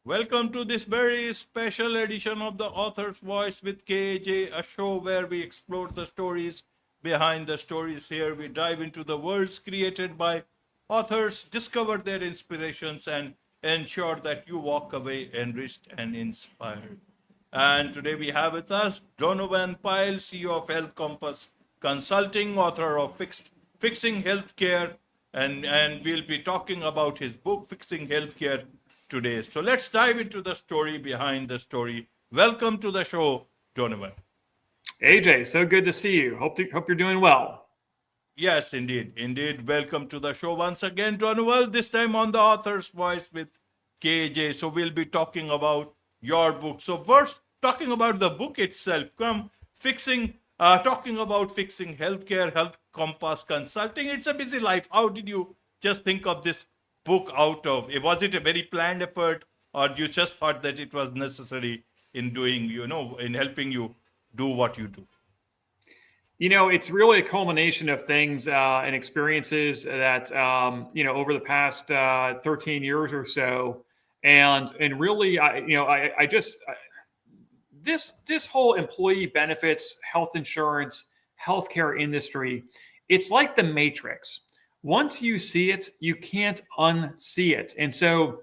Welcome to this very special edition of The Author's Voice with KAJ, a show where we explore the stories behind the stories. Here we dive into the worlds created by authors, discover their inspirations, and ensure that you walk away enriched and inspired. And today we have with us Donovan Pyle, CEO of Health Compass Consulting, author of Fixing Healthcare, and we'll be talking about his book, Fixing Healthcare, today. So let's dive into the story behind the story. Welcome to the show, Donovan. AJ, so good to see you. Hope you're doing well. Yes, indeed. Indeed. Welcome to the show once again, Donovan. This time on the author's voice with KJ. So we'll be talking about your book. So first, talking about the book itself. Talking about fixing healthcare, health compass consulting. It's a busy life. How did you just think of this book out of? Was it a very planned effort, or you just thought that it was necessary in doing, in helping you do what you do? It's really a culmination of things and experiences that over the past 13 years or so, and really, this whole employee benefits, health insurance, healthcare industry, it's like the Matrix. Once you see it, you can't unsee it, and so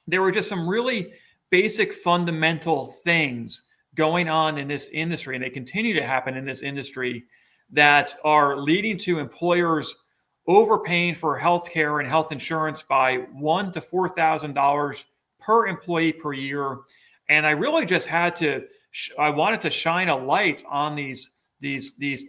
there were just some really basic fundamental things going on in this industry, and they continue to happen in this industry that are leading to employers overpaying for health care and health insurance by $1,000 to $4,000 per employee per year. And I really just I wanted to shine a light on these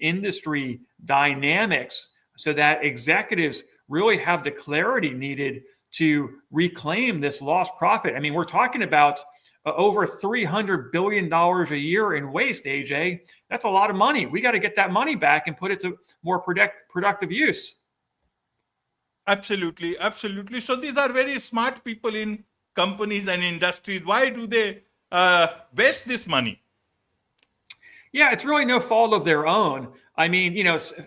industry dynamics so that executives really have the clarity needed to reclaim this lost profit. I mean, we're talking about over $300 billion a year in waste, AJ. That's a lot of money. We got to get that money back and put it to more productive use. Absolutely, absolutely. So these are very smart people in companies and industries. Why do they waste this money? Yeah, it's really no fault of their own. I mean,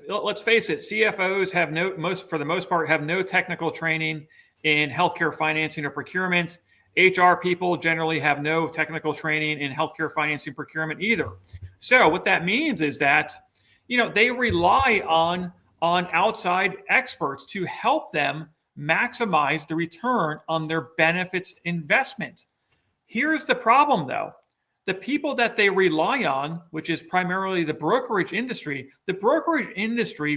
let's face it, CFOs for the most part, have no technical training in healthcare financing or procurement. HR people generally have no technical training in healthcare financing procurement either. So what that means is that, they rely on outside experts to help them maximize the return on their benefits investment. Here's the problem, though. The people that they rely on, which is primarily the brokerage industry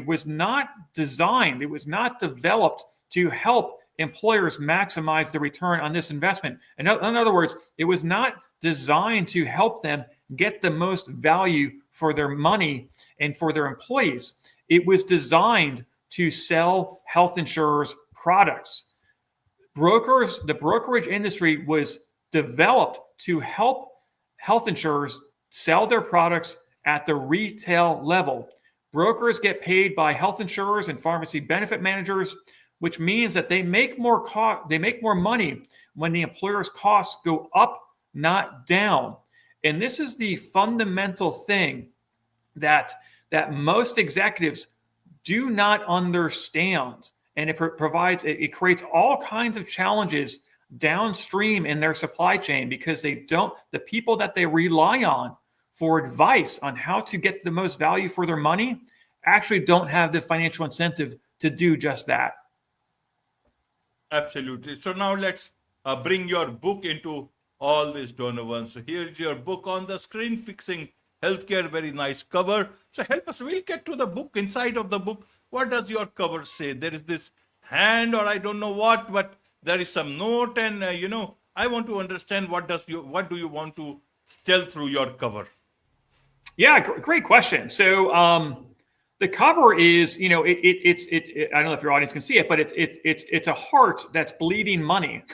was not designed, it was not developed to help employers maximize the return on this investment. In other words, it was not designed to help them get the most value for their money and for their employees. It was designed to sell health insurers products. The brokerage industry was developed to help health insurers sell their products at the retail level. Brokers get paid by health insurers and pharmacy benefit managers, which means that they make more money when the employer's costs go up, not down. And this is the fundamental thing that most executives do not understand. And it creates all kinds of challenges downstream in their supply chain because the people that they rely on for advice on how to get the most value for their money actually don't have the financial incentive to do just that. Absolutely. So now let's bring your book into all this, Donovan. So here's your book on the screen, Fixing Healthcare. Very nice cover. So help us. We'll get to the book. Inside of the book, what does your cover say? There is this hand, or I don't know what, but there is some note, and I want to understand what do you want to tell through your cover? Yeah, great question. So the cover is, I don't know if your audience can see it, but it's a heart that's bleeding money.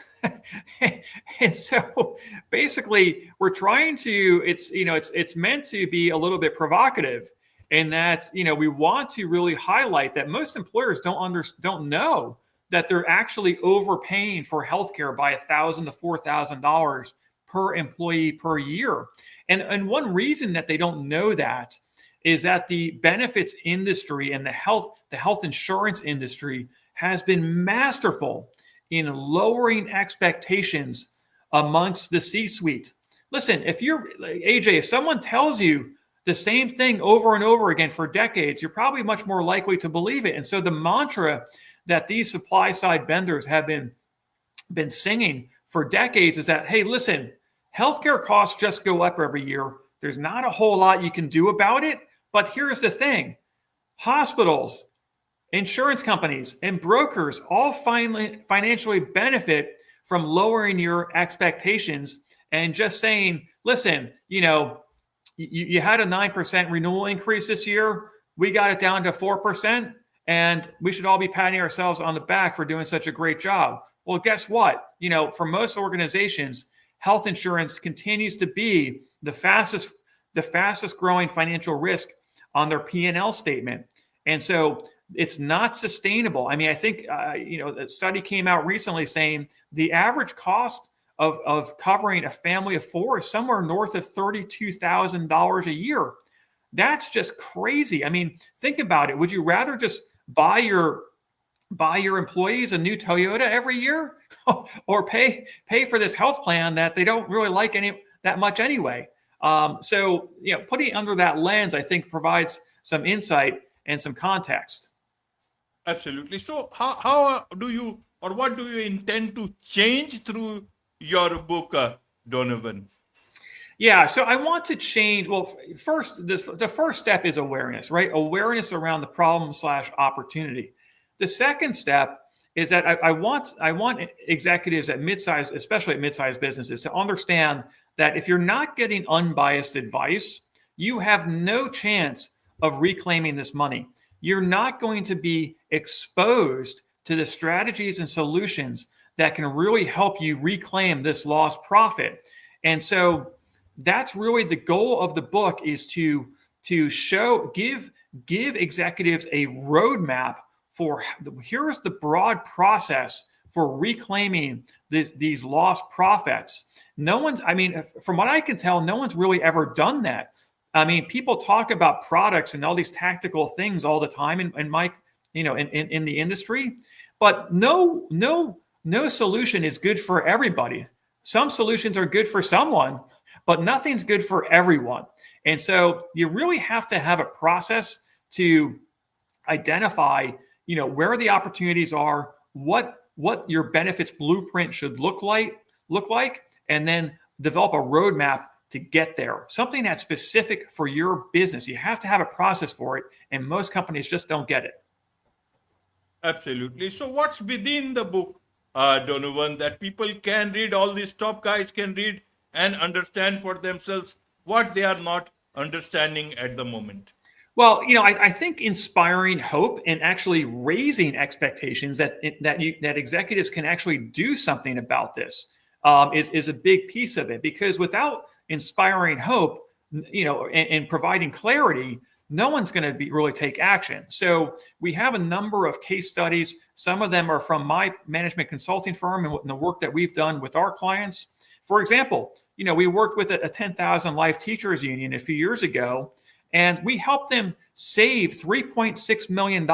And so basically we're trying to, it's meant to be a little bit provocative in that, we want to really highlight that most employers don't know that they're actually overpaying for healthcare by $1,000 to $4,000 per employee per year. And one reason that they don't know that is that the benefits industry and the health insurance industry has been masterful in lowering expectations amongst the C-suite. Listen, if you're AJ, if someone tells you the same thing over and over again for decades, you're probably much more likely to believe it. And so the mantra that these supply side vendors have been singing for decades is that, hey, listen, healthcare costs just go up every year. There's not a whole lot you can do about it. But here's the thing: hospitals, insurance companies, and brokers all financially benefit from lowering your expectations and just saying, listen, you had a 9% renewal increase this year. We got it down to 4%, and we should all be patting ourselves on the back for doing such a great job. Well, guess what? For most organizations, health insurance continues to be the fastest growing financial risk on their P&L statement. And so it's not sustainable. I mean, I think, a study came out recently saying the average cost of covering a family of four is somewhere north of $32,000 a year. That's just crazy. I mean, think about it. Would you rather just buy your employees a new Toyota every year, or pay for this health plan that they don't really like that much anyway? So putting it under that lens, I think, provides some insight and some context. Absolutely. So how do you, or what do you intend to change through your book, Donovan? Yeah, so I want to change. Well, first, the first step is awareness, right? Awareness around the problem/opportunity. The second step is that I want executives at mid-size, especially at mid-size businesses, to understand that if you're not getting unbiased advice, you have no chance of reclaiming this money. You're not going to be exposed to the strategies and solutions that can really help you reclaim this lost profit. And so that's really the goal of the book, is to give executives a roadmap for here's the broad process for reclaiming these lost profits. From what I can tell, no one's really ever done that. I mean, people talk about products and all these tactical things all the time, and Mike, in the industry, but no solution is good for everybody. Some solutions are good for someone, but nothing's good for everyone. And so you really have to have a process to identify, where the opportunities are, what your benefits blueprint should look like, and then develop a roadmap to get there. Something that's specific for your business. You have to have a process for it, and most companies just don't get it. Absolutely. So what's within the book, Donovan, that people can read, all these top guys can read and understand for themselves what they are not understanding at the moment? Well, I think inspiring hope and actually raising expectations that executives can actually do something about this is a big piece of it. Because without inspiring hope, and providing clarity, no one's going to really take action. So we have a number of case studies. Some of them are from my management consulting firm and the work that we've done with our clients. For example, we worked with a 10,000 life teachers union a few years ago, and we helped them save $3.6 million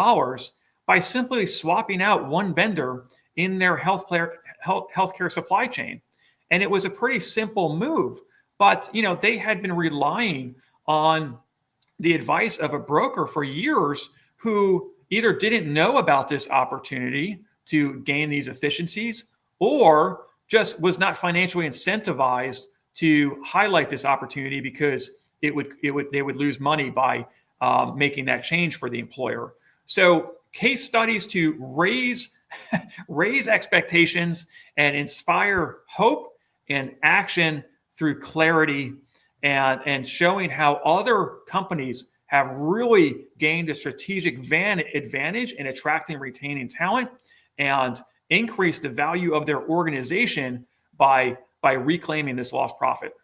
by simply swapping out one vendor in their healthcare supply chain. And it was a pretty simple move, but they had been relying on the advice of a broker for years who either didn't know about this opportunity to gain these efficiencies, or just was not financially incentivized to highlight this opportunity because they would lose money by making that change for the employer. So case studies to raise expectations and inspire hope and action through clarity, and showing how other companies have really gained a strategic advantage in attracting and retaining talent, and increase the value of their organization by reclaiming this lost profit.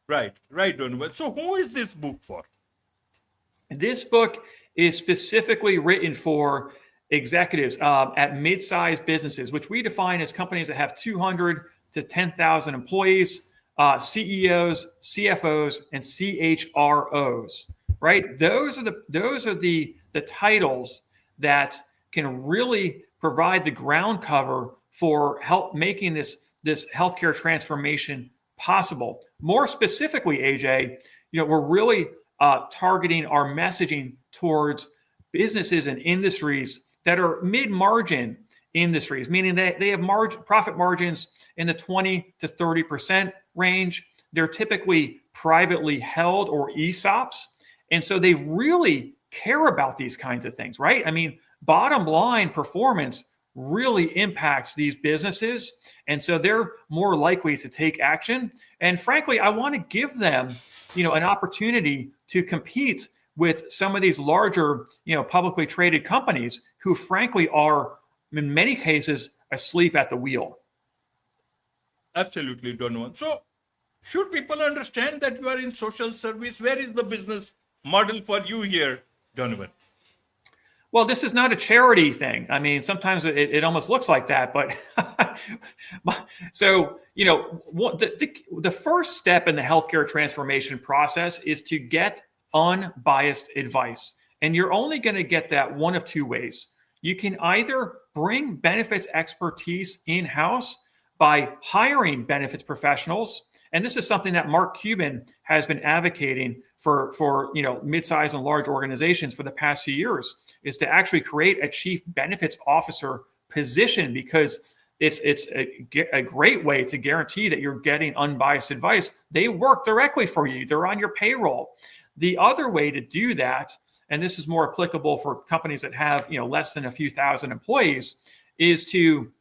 Right, Donovan. So who is this book for? This book is specifically written for executives at mid-sized businesses, which we define as companies that have 200 to 10,000 employees, CEOs, CFOs, and CHROs. Right? Those are the titles that can really provide the ground cover for help making this this healthcare transformation possible. More specifically, AJ, we're really targeting our messaging towards businesses and industries that are mid-margin industries, meaning that they have profit margins in the 20 to 30% range. They're typically privately held or ESOPs. And so they really care about these kinds of things, right? I mean, bottom line performance really impacts these businesses. And so they're more likely to take action. And frankly, I want to give them, an opportunity to compete with some of these larger, publicly traded companies who frankly are, in many cases, asleep at the wheel. Absolutely, Donovan. So, should people understand that you are in social service? Where is the business model for you here, Donovan? Well, this is not a charity thing. I mean, sometimes it almost looks like that, but so, the first step in the healthcare transformation process is to get unbiased advice. And you're only going to get that one of two ways. You can either bring benefits expertise in-house by hiring benefits professionals. And this is something that Mark Cuban has been advocating for mid-sized and large organizations for the past few years, is to actually create a chief benefits officer position, because it's a great way to guarantee that you're getting unbiased advice. They work directly for you. They're on your payroll. The other way to do that, and this is more applicable for companies that have less than a few thousand employees, is to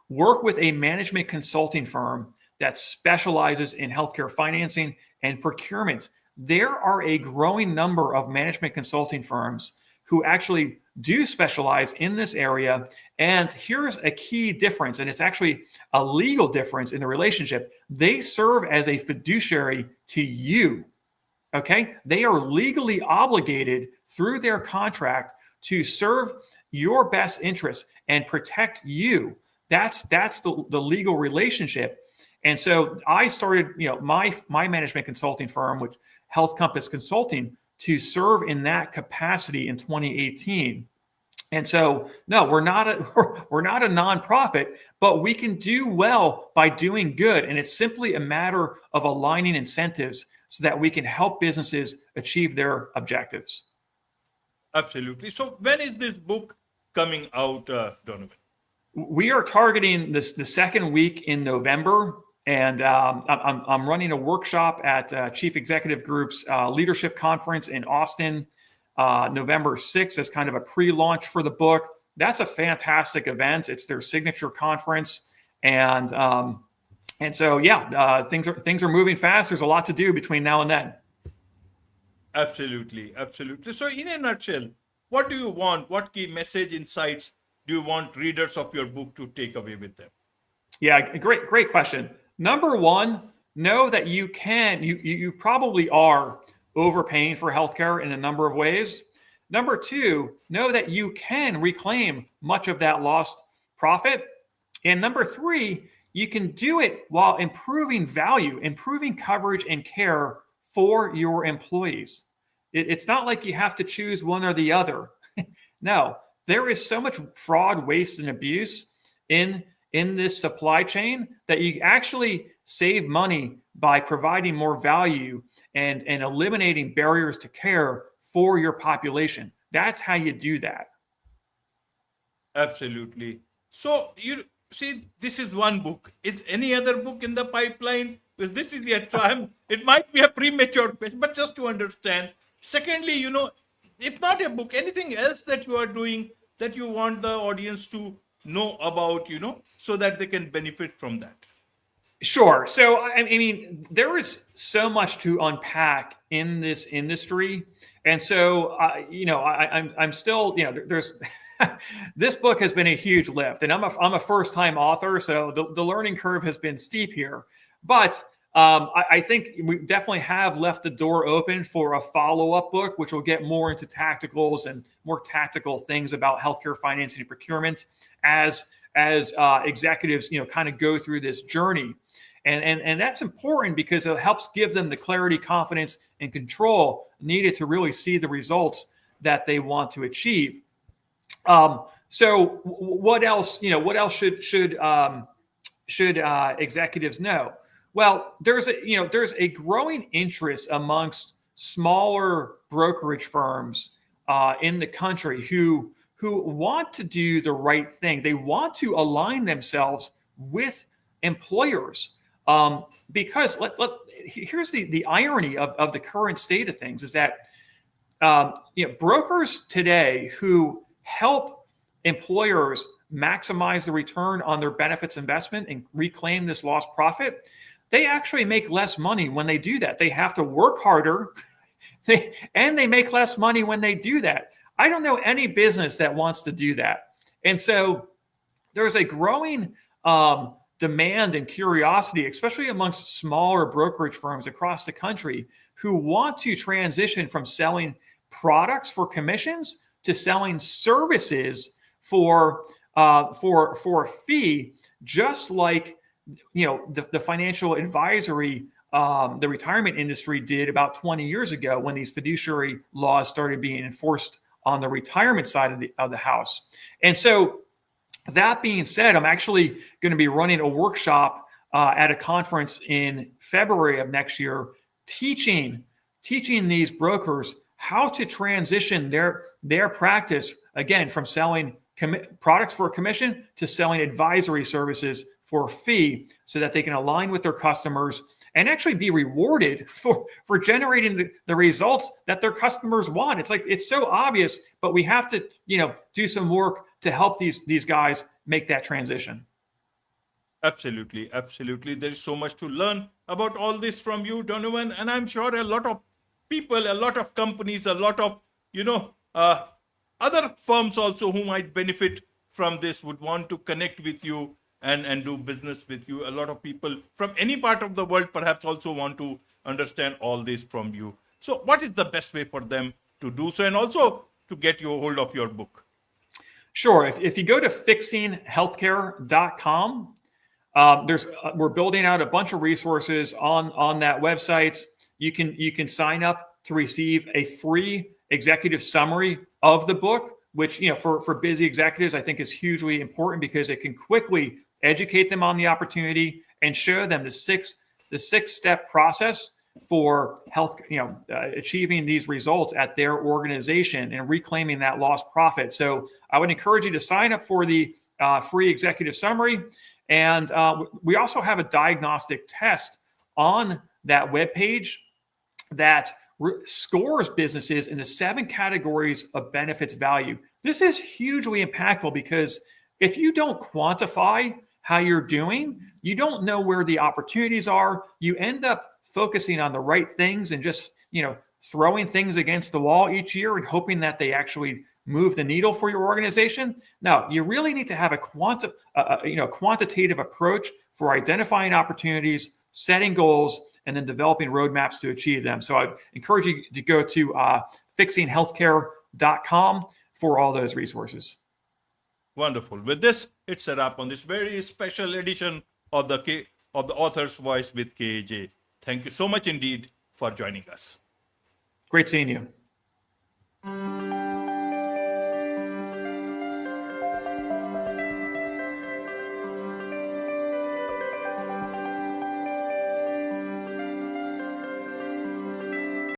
work with a management consulting firm that specializes in healthcare financing and procurement. There are a growing number of management consulting firms who actually do specialize in this area. And here's a key difference, and it's actually a legal difference in the relationship. They serve as a fiduciary to you. Okay? They are legally obligated through their contract to serve your best interests and protect you. That's the legal relationship. And so I started, my management consulting firm, which Health Compass Consulting, to serve in that capacity in 2018. And so, no, we're not a nonprofit, but we can do well by doing good. And it's simply a matter of aligning incentives so that we can help businesses achieve their objectives. Absolutely. So when is this book coming out, Donovan? We are targeting the second week in November. And I'm running a workshop at Chief Executive Group's leadership conference in Austin, November 6th, as kind of a pre-launch for the book. That's a fantastic event. It's their signature conference, and so things are moving fast. There's a lot to do between now and then. Absolutely. So, in a nutshell, what do you want? What key message, insights do you want readers of your book to take away with them? Yeah, great question. Number one, know that you probably are overpaying for healthcare in a number of ways. Number two, know that you can reclaim much of that lost profit. And number three, you can do it while improving value, improving coverage and care for your employees. It's not like you have to choose one or the other. No, there is so much fraud, waste, and abuse in this supply chain that you actually save money by providing more value and eliminating barriers to care for your population. That's how you do that. Absolutely. So you see, this is one book. Is any other book in the pipeline? Because this is yet time. It might be a premature question, but just to understand. Secondly, if not a book, anything else that you are doing that you want the audience to know about, so that they can benefit from that? Sure. So, I mean, there is so much to unpack in this industry. And so, I'm still, there's, this book has been a huge lift, and I'm a first-time author, so the learning curve has been steep here. But I think we definitely have left the door open for a follow-up book, which will get more into tacticals and more tactical things about healthcare financing and procurement as executives, kind of go through this journey. And that's important because it helps give them the clarity, confidence, and control needed to really see the results that they want to achieve. So what else? What else should should executives know? Well, there's a growing interest amongst smaller brokerage firms in the country who want to do the right thing. They want to align themselves with employers, because here's the irony of the current state of things is that brokers today who help employers maximize the return on their benefits investment and reclaim this lost profit, they actually make less money when they do that. They have to work harder, and they make less money when they do that. I don't know any business that wants to do that. And so there's a growing demand and curiosity, especially amongst smaller brokerage firms across the country, who want to transition from selling products for commissions to selling services for a fee, just like the financial advisory, the retirement industry did about 20 years ago when these fiduciary laws started being enforced on the retirement side of the house. And so, that being said, I'm actually going to be running a workshop at a conference in February of next year, teaching these brokers how to transition their practice, again, from selling products for a commission to selling advisory services for a fee, so that they can align with their customers and actually be rewarded for generating the results that their customers want. It's so obvious, but we have to do some work to help these guys make that transition. Absolutely, absolutely. There is so much to learn about all this from you, Donovan, and I'm sure a lot of people, a lot of companies, a lot of other firms also who might benefit from this would want to connect with you and do business with you. A lot of people from any part of the world perhaps also want to understand all this from you. So what is the best way for them to do so, and also to get you a hold of your book? Sure. If you go to fixinghealthcare.com, we're building out a bunch of resources on that website. You can sign up to receive a free executive summary of the book, which for busy executives I think is hugely important, because it can quickly educate them on the opportunity and show them the six-step process for health, achieving these results at their organization and reclaiming that lost profit. So I would encourage you to sign up for the free executive summary. And we also have a diagnostic test on that webpage that scores businesses in the 7 categories of benefits value. This is hugely impactful, because if you don't quantify how you're doing, you don't know where the opportunities are. You end up focusing on the right things and just, throwing things against the wall each year and hoping that they actually move the needle for your organization. No, you really need to have a quantitative approach for identifying opportunities, setting goals, and then developing roadmaps to achieve them. So I encourage you to go to fixinghealthcare.com for all those resources. Wonderful. With this, it's a wrap on this very special edition of the Author's Voice with KAJ. Thank you so much indeed for joining us. Great seeing you.